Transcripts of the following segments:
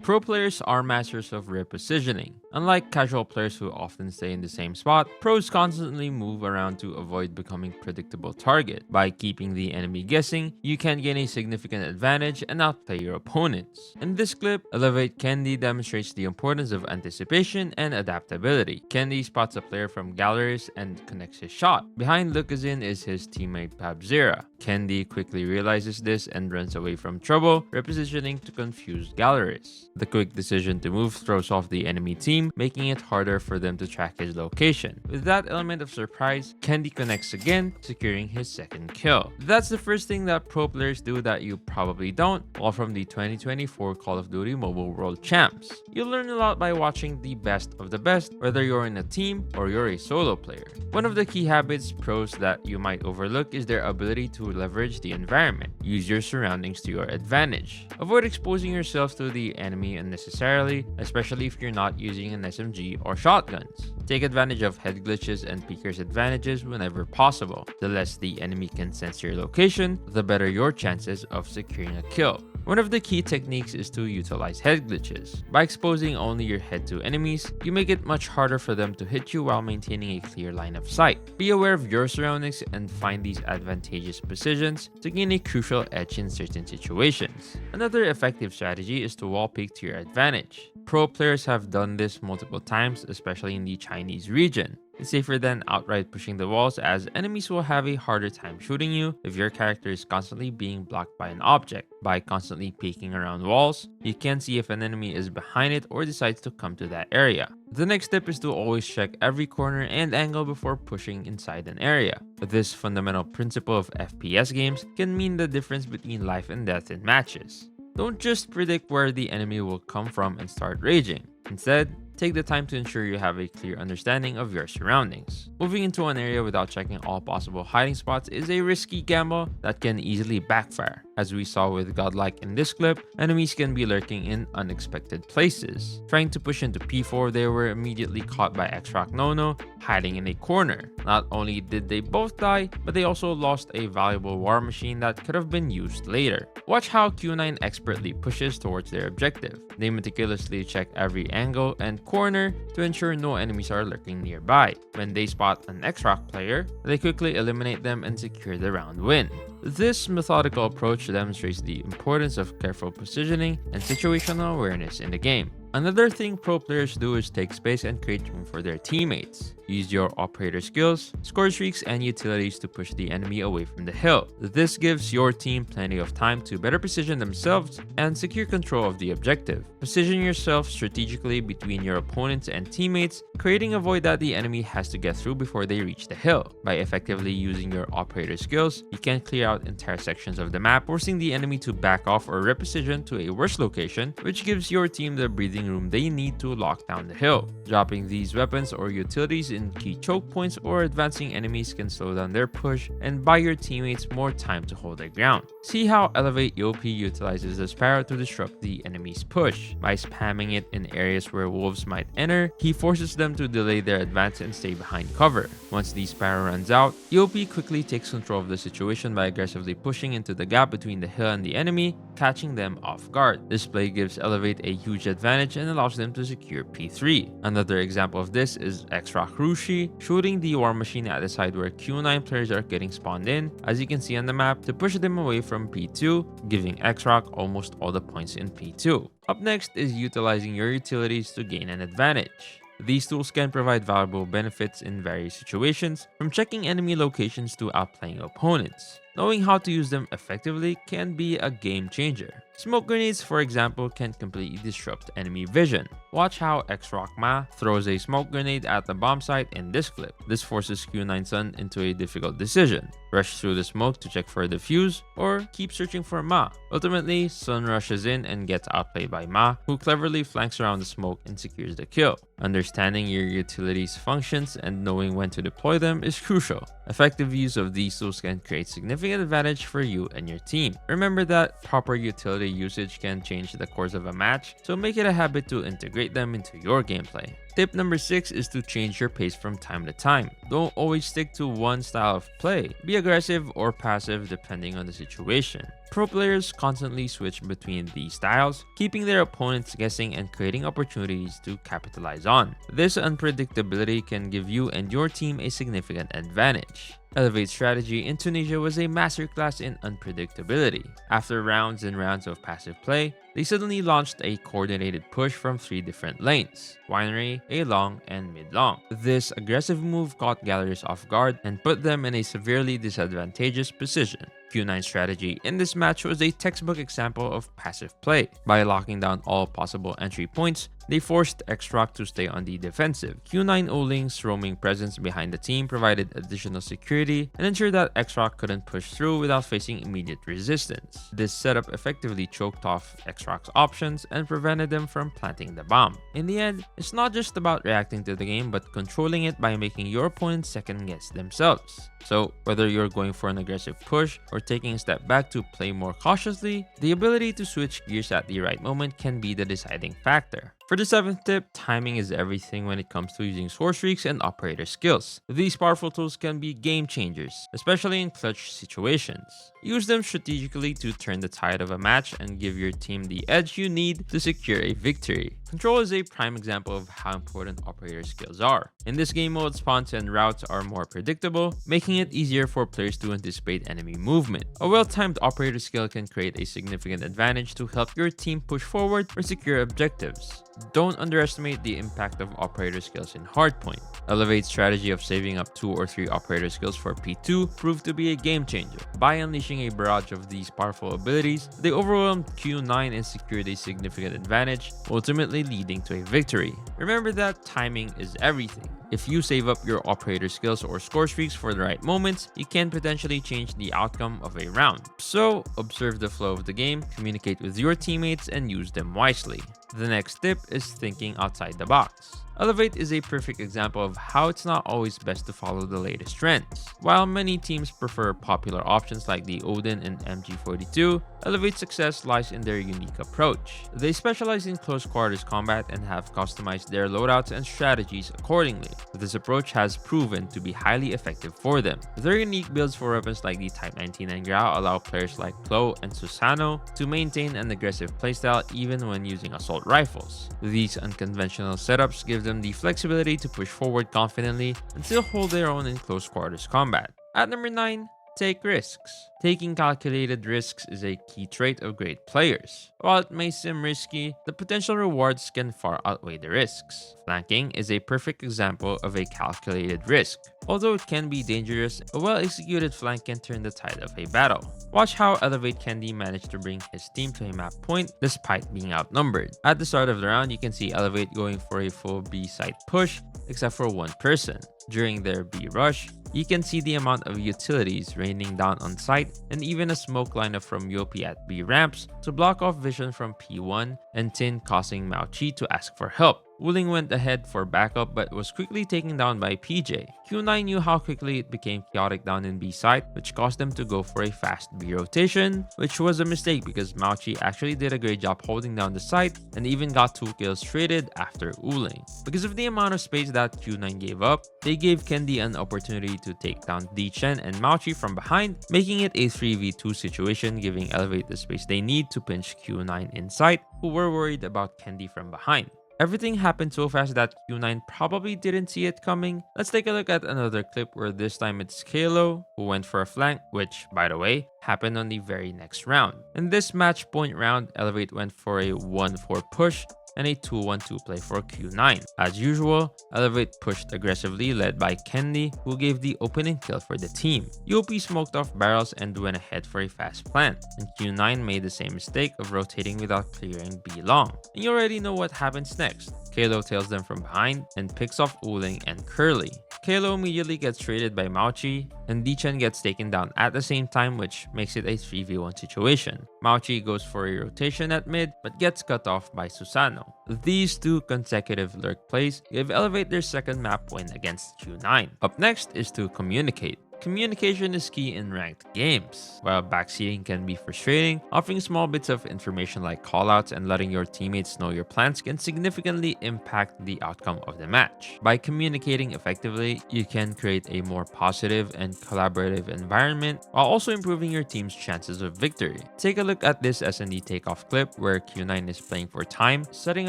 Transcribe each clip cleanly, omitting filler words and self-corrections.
Pro players are masters of repositioning. Unlike casual players who often stay in the same spot, pros constantly move around to avoid becoming predictable target. By keeping the enemy guessing, you can gain a significant advantage and outplay your opponents. In this clip, Elevate Candy demonstrates the importance of anticipation and adaptability. Candy spots a player from galleries and connects his shot. Behind Lucazin is his teammate Pabzera. Candy quickly realizes this and runs away from trouble, repositioning to confuse galleries. The quick decision to move throws off the enemy team, making it harder for them to track his location. With that element of surprise, Candy connects again, securing his second kill. That's the first thing that pro players do that you probably don't, all from the 2024 Call of Duty Mobile World Champs. You'll learn a lot by watching the best of the best, whether you're in a team or you're a solo player. One of the key habits pros that you might overlook is their ability to leverage the environment. Use your surroundings to your advantage. Avoid exposing yourself to the enemy unnecessarily, especially if you're not using an SMG or shotguns. Take advantage of head glitches and peekers advantages whenever possible. The less the enemy can sense your location, the better your chances of securing a kill. One of the key techniques is to utilize head glitches. By exposing only your head to enemies, you make it much harder for them to hit you while maintaining a clear line of sight. Be aware of your surroundings and find these advantageous positions to gain a crucial edge in certain situations. Another effective strategy is to wall peek to your advantage. Pro players have done this multiple times, especially in the Chinese region. It's safer than outright pushing the walls, as enemies will have a harder time shooting you if your character is constantly being blocked by an object. By constantly peeking around walls, you can see if an enemy is behind it or decides to come to that area. The next step is to always check every corner and angle before pushing inside an area. This fundamental principle of FPS games can mean the difference between life and death in matches. Don't just predict where the enemy will come from and start raging. Instead, take the time to ensure you have a clear understanding of your surroundings. Moving into an area without checking all possible hiding spots is a risky gamble that can easily backfire. As we saw with Godlike in this clip, enemies can be lurking in unexpected places. Trying to push into P4, they were immediately caught by Xrock Nono, hiding in a corner. Not only did they both die, but they also lost a valuable war machine that could have been used later. Watch how Q9 expertly pushes towards their objective. They meticulously check every angle and corner to ensure no enemies are lurking nearby. When they spot an Xrock player, they quickly eliminate them and secure the round win. This methodical approach demonstrates the importance of careful positioning and situational awareness in the game. Another thing pro players do is take space and create room for their teammates. Use your operator skills, score streaks, and utilities to push the enemy away from the hill. This gives your team plenty of time to better position themselves and secure control of the objective. Position yourself strategically between your opponents and teammates, creating a void that the enemy has to get through before they reach the hill. By effectively using your operator skills, you can clear out entire sections of the map, forcing the enemy to back off or reposition to a worse location, which gives your team the breathing room they need to lock down the hill. Dropping these weapons or utilities in key choke points or advancing enemies can slow down their push and buy your teammates more time to hold their ground. See how Elevate EOP utilizes the Sparrow to disrupt the enemy's push. By spamming it in areas where wolves might enter, he forces them to delay their advance and stay behind cover. Once the Sparrow runs out, EOP quickly takes control of the situation by aggressively pushing into the gap between the hill and the enemy, catching them off guard. This play gives Elevate a huge advantage and allows them to secure P3. Another example of this is Xrock Rushi shooting the war machine at the side where Q9 players are getting spawned in, as you can see on the map, to push them away from P2, giving Xrock almost all the points in P2. Up next is utilizing your utilities to gain an advantage. These tools can provide valuable benefits in various situations, from checking enemy locations to outplaying opponents. Knowing how to use them effectively can be a game changer. Smoke grenades, for example, can completely disrupt enemy vision. Watch how Xrock Ma throws a smoke grenade at the bomb site in this clip. This forces Q9 Sun into a difficult decision: rush through the smoke to check for the fuse, or keep searching for Ma. Ultimately, Sun rushes in and gets outplayed by Ma, who cleverly flanks around the smoke and secures the kill. Understanding your utilities' functions and knowing when to deploy them is crucial. Effective use of these tools can create significant advantage for you and your team. Remember that proper utility usage can change the course of a match, so make it a habit to integrate them into your gameplay. Tip number 6 is to change your pace from time to time. Don't always stick to one style of play. Be aggressive or passive depending on the situation. Pro players constantly switch between these styles, keeping their opponents guessing and creating opportunities to capitalize on. This unpredictability can give you and your team a significant advantage. Elevate's strategy in Tunisia was a masterclass in unpredictability. After rounds and rounds of passive play, they suddenly launched a coordinated push from 3 different lanes: winery, A-long, and mid-long. This aggressive move caught galleries off guard and put them in a severely disadvantageous position. Q9's strategy in this match was a textbook example of passive play. By locking down all possible entry points, they forced X-Rock to stay on the defensive. Q9 O-Link's roaming presence behind the team provided additional security and ensured that X-Rock couldn't push through without facing immediate resistance. This setup effectively choked off X-Rock's options and prevented them from planting the bomb. In the end, it's not just about reacting to the game, but controlling it by making your opponents second guess themselves. So, whether you're going for an aggressive push or taking a step back to play more cautiously, the ability to switch gears at the right moment can be the deciding factor. For the 7th tip, timing is everything when it comes to using score streaks and operator skills. These powerful tools can be game changers, especially in clutch situations. Use them strategically to turn the tide of a match and give your team the edge you need to secure a victory. Control is a prime example of how important operator skills are. In this game mode, spawns and routes are more predictable, making it easier for players to anticipate enemy movement. A well-timed operator skill can create a significant advantage to help your team push forward or secure objectives. Don't underestimate the impact of operator skills in Hardpoint. Elevate's strategy of saving up 2 or 3 operator skills for P2 proved to be a game changer. By unleashing a barrage of these powerful abilities, they overwhelmed Q9 and secured a significant advantage, ultimately leading to a victory. Remember that timing is everything. If you save up your operator skills or score streaks for the right moments, you can potentially change the outcome of a round. So, observe the flow of the game, communicate with your teammates, and use them wisely. The next tip is thinking outside the box. Elevate is a perfect example of how it's not always best to follow the latest trends. While many teams prefer popular options like the Odin and MG42, Elevate's success lies in their unique approach. They specialize in close quarters combat and have customized their loadouts and strategies accordingly. This approach has proven to be highly effective for them. Their unique builds for weapons like the Type 99 Grau allow players like Chloe and Susano to maintain an aggressive playstyle even when using assault rifles. These unconventional setups give them the flexibility to push forward confidently and still hold their own in close quarters combat. At number 9, take risks. Taking calculated risks is a key trait of great players. While it may seem risky, the potential rewards can far outweigh the risks. Flanking is a perfect example of a calculated risk. Although it can be dangerous, a well-executed flank can turn the tide of a battle. Watch how Elevate Candy managed to bring his team to a map point despite being outnumbered. At the start of the round, you can see Elevate going for a full B site push, except for one person. During their B rush, you can see the amount of utilities raining down on site and even a smoke lineup from Yopi at B ramps to block off vision from P1 and Tin, causing Mao Chi to ask for help. Wuling went ahead for backup but was quickly taken down by PJ. Q9 knew how quickly it became chaotic down in B site, which caused them to go for a fast B rotation, which was a mistake because Mao Chi actually did a great job holding down the site and even got 2 kills traded after Wuling. Because of the amount of space that Q9 gave up, they gave Kendi an opportunity to take down D Chen and Mao Chi from behind, making it a 3v2 situation, giving Elevate the space they need to pinch Q9 in sight, who were worried about Kendi from behind. Everything happened so fast that Q9 probably didn't see it coming. Let's take a look at another clip where this time it's Kalo who went for a flank, which, by the way, happened on the very next round. In this match point round, Elevate went for a 1-4 push and a 2-1-2 play for Q9. As usual, Elevate pushed aggressively, led by Kendi, who gave the opening kill for the team. UOP smoked off barrels and went ahead for a fast plant, and Q9 made the same mistake of rotating without clearing B long. And you already know what happens next. Kalo tails them from behind and picks off Wuling and Curly. Kalo immediately gets traded by Mao Chi, and Dichen gets taken down at the same time, which makes it a 3v1 situation. Mao Chi goes for a rotation at mid, but gets cut off by Susano. These 2 consecutive lurk plays give Elevate their second map win against Q9. Up next is to communicate. communication is key in ranked games. While backseating can be frustrating, offering small bits of information like callouts and letting your teammates know your plans can significantly impact the outcome of the match. By communicating effectively, you can create a more positive and collaborative environment while also improving your team's chances of victory. Take a look at this S&D takeoff clip where Q9 is playing for time, setting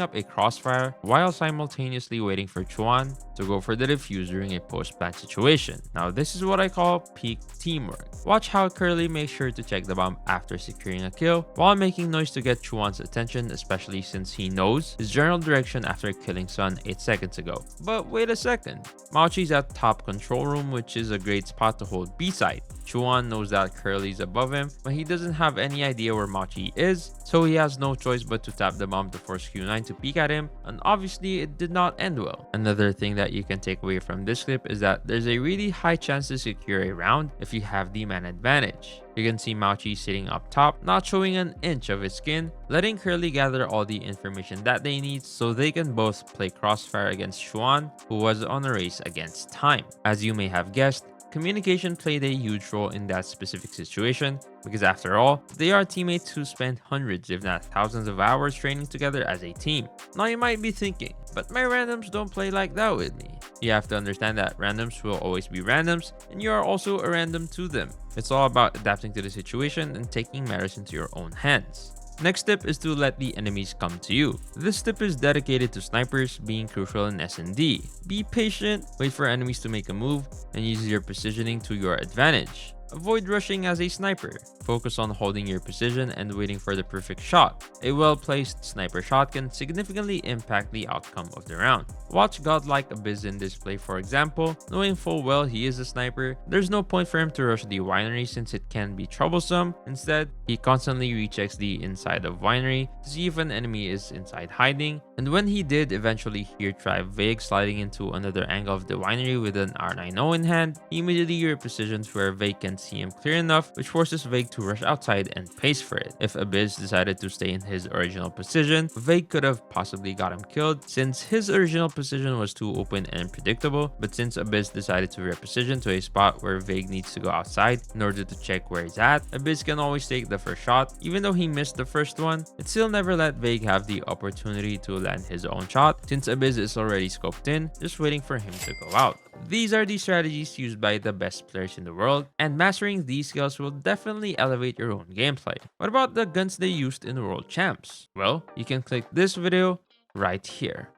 up a crossfire while simultaneously waiting for Chuan to go for the defuse during a post-plant situation. Now this is what I call peak teamwork. Watch how Curly makes sure to check the bomb after securing a kill while making noise to get Chuan's attention, especially since he knows his general direction after killing Sun 8 seconds ago. But wait a second, Maochi's at top control room, which is a great spot to hold B side. Chuan knows that Curly's above him, but he doesn't have any idea where Maochi is, so he has no choice but to tap the bomb to force Q9 to peek at him, and obviously it did not end well. Another thing that you can take away from this clip is that there's a really high chance to secure a round if you have the man advantage. You can see Maochi sitting up top, not showing an inch of his skin, letting Curly gather all the information that they need so they can both play crossfire against Chuan, who was on a race against time. As you may have guessed, communication played a huge role in that specific situation because after all, they are teammates who spend hundreds if not thousands of hours training together as a team. Now you might be thinking, but my randoms don't play like that with me. You have to understand that randoms will always be randoms and you are also a random to them. It's all about adapting to the situation and taking matters into your own hands. Next tip is to let the enemies come to you. This tip is dedicated to snipers being crucial in S&D. Be patient, wait for enemies to make a move, and use your positioning to your advantage. Avoid rushing as a sniper. Focus on holding your position and waiting for the perfect shot. A well-placed sniper shot can significantly impact the outcome of the round. Watch godlike Abyss in this play for example. Knowing full well he is a sniper, there's no point for him to rush the winery since it can be troublesome. Instead, he constantly rechecks the inside of winery to see if an enemy is inside hiding, and when he did eventually hear try Vague sliding into another angle of the winery with an R90 in hand, he immediately repositions where Vague can see him clear enough, which forces Vague to rush outside and pace for it. If Abyss decided to stay in his original position, Vague could have possibly got him killed since his original position was too open and predictable, but since Abyss decided to reposition to a spot where Vague needs to go outside in order to check where he's at, Abyss can always take the first shot. Even though he missed the first one, it still never let Vague have the opportunity to land his own shot since Abyss is already scoped in, just waiting for him to go out. These are the strategies used by the best players in the world, and mastering these skills will definitely elevate your own gameplay. What about the guns they used in World Champs? Well, you can click this video right here.